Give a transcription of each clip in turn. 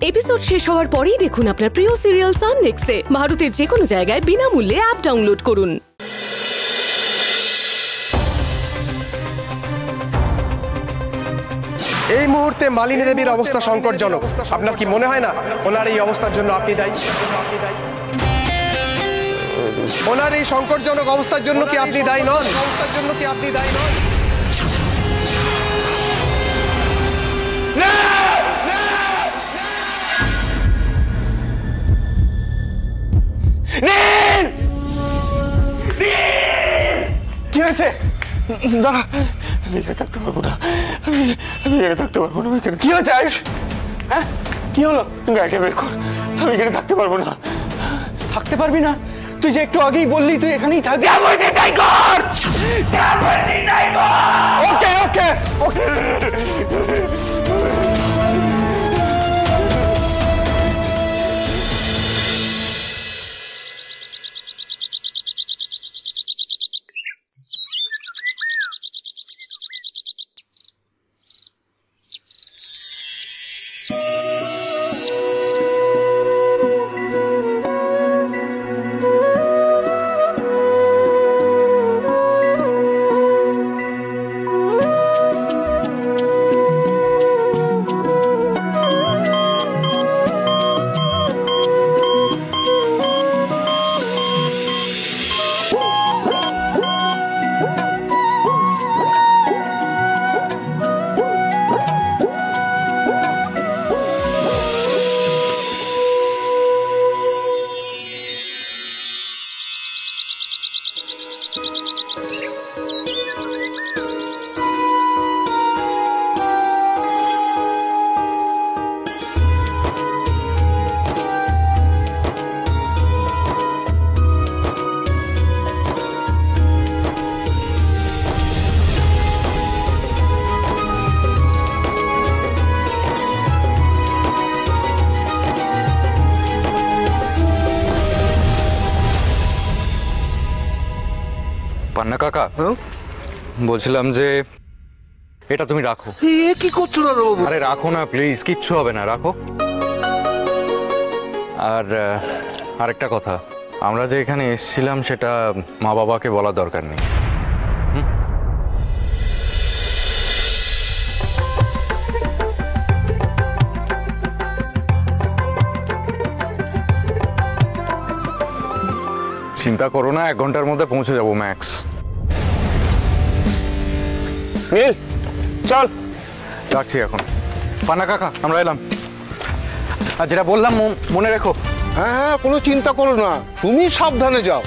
Episode শেষ হওয়ার পরেই দেখুন আপনার প্রিয় সিরিয়াল সান নেক্সটে ভারতের যে কোনো জায়গায় বিনামূল্যে অ্যাপ ডাউনলোড করুন। এই মুহূর্তে মালিনী দেবীর অবস্থা সংকটজনক। আপনার কি মনে হয় না ওনার এই অবস্থার জন্য আপনি দায়ী? ওনার এই সংকটজনক অবস্থার জন্য কি আপনি দায়ী নন? কি হয়েছে? দাঁড়া, আমি এখানে থাকতে পারবো না। আমি এখানে থাকতে পারবো না। কি হয়েছে আয়ুষ? হ্যাঁ, কি হলো? গাড়িটা বের কর। আমি এখানে থাকতে পারবো না। থাকতে পারবি না? তুই যে একটু আগেই বললি তুই এখানেই থাকবি। যা বলছি তাই কর। ওকে ওকে ওকে। পান্না কাকা, বলছিলাম যে এটা তুমি রাখো। কি করছো না? আরে রাখো না প্লিজ, কিচ্ছু হবে না, রাখো। আর আরেকটা কথা, আমরা যে এখানে এসেছিলাম সেটা মা বাবাকে বলা দরকার নেই। চিন্তা করো না, 1 ঘন্টার মধ্যে পৌঁছে যাবো ম্যাক্স। নীল চল, রাখছি এখন। পান্না কাকা, আমরা এলাম। আর যেটা বললাম মনে রেখো। হ্যাঁ, কোনো চিন্তা করো না, তুমি সাবধানে যাও।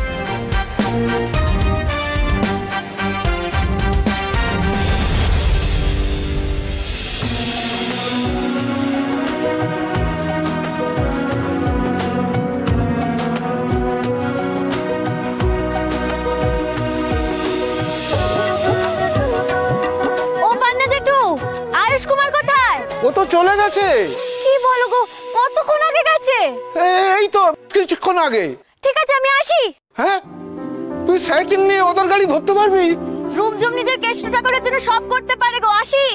ও তো চলে গেছে। কি বলো গো, কতক্ষণ আগে গেছে? এই তো কিছুক্ষণ আগে। ঠিক আছে, আমি আসি। হ্যাঁ, তুই সাইকেল নিয়ে ওদের গাড়ি ধরতে পারবি? রুমঝুম নিজের কেষ্টটা করার জন্য সব করতে পারে গো, আসি।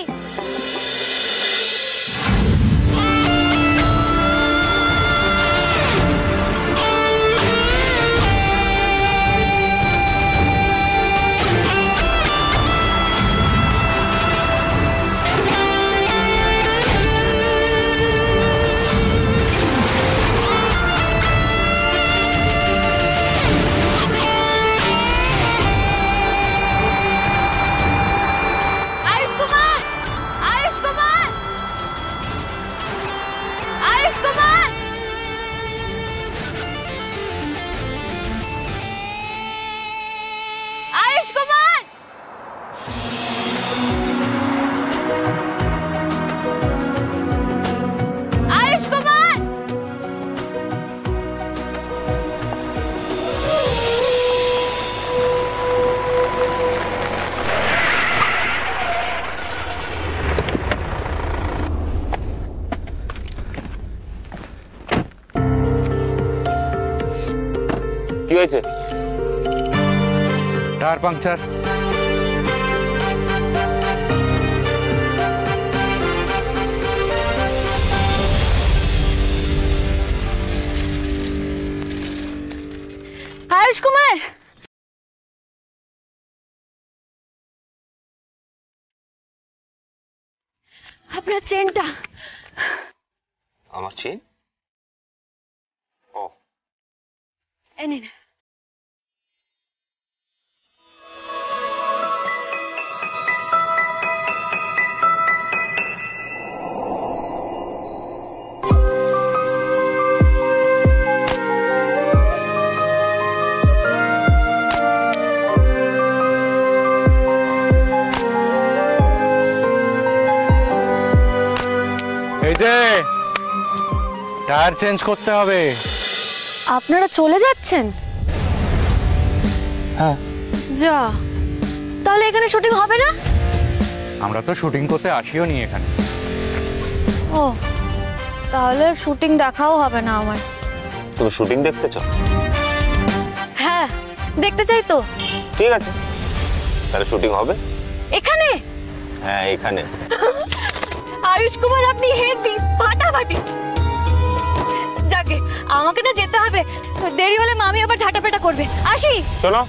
কি হয়েছে? Tyre puncture. আয়ুষ কুমার, আপনার চেনটা। আমার চেন? ও এই নিন। এই যে টায়ার চেঞ্জ করতে হবে। আপনারা চলে যাচ্ছেন? হ্যাঁ। যা, তাহলে এখানে শুটিং হবে না? আমরা তো শুটিং করতে আসিও নি এখানে। ও, তাহলে শুটিং দেখাও হবে না আমার। তুমি শুটিং দেখতে চাও? হ্যাঁ, দেখতে চাই তো। ঠিক আছে, তাহলে শুটিং হবে এখানে? হ্যাঁ এখানে। আয়ুষ কুমার, আপনি হেভি, ফাটাফাটি। যাকে আমাকে না যেতে হবে, দেরি হলে মামি আবার ঝাঁটাপেটা করবে। আসি। শোনো,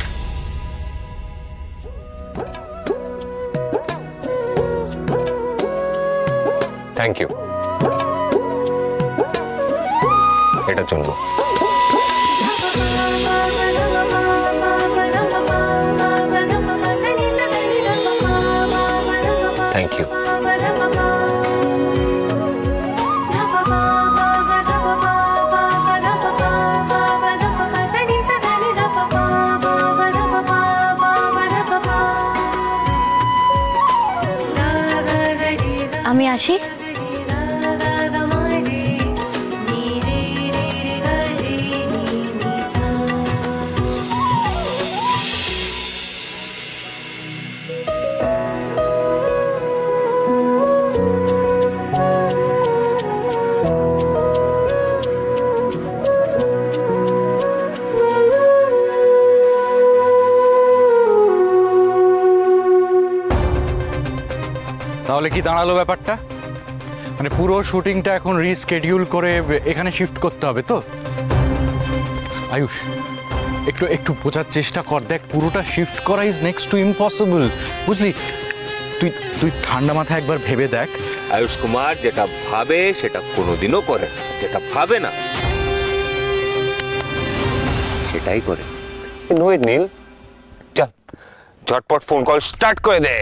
থ্যাংক ইউ এটার জন্য। Thank you. আমি আসি। তাহলে কি দাঁড়ালো ব্যাপারটা? মানে পুরো শুটিংটা এখন রিস্কেডিউল করে এখানে শিফট করতে হবে তো? আয়ুষ, একটু একটু বোঝার চেষ্টা কর। দেখ, পুরোটা শিফট করা ইজ নেক্সট টু ইম্পসিবল, বুঝলি? তুই তুই ঠান্ডা মাথায় একবার ভেবে দেখ। আয়ুষ কুমার যেটা ভাবে সেটা কোনোদিনও করে, যেটা ভাবে না সেটাই করে। নীল, চল ঝটপট ফোন কল স্টার্ট করে দে।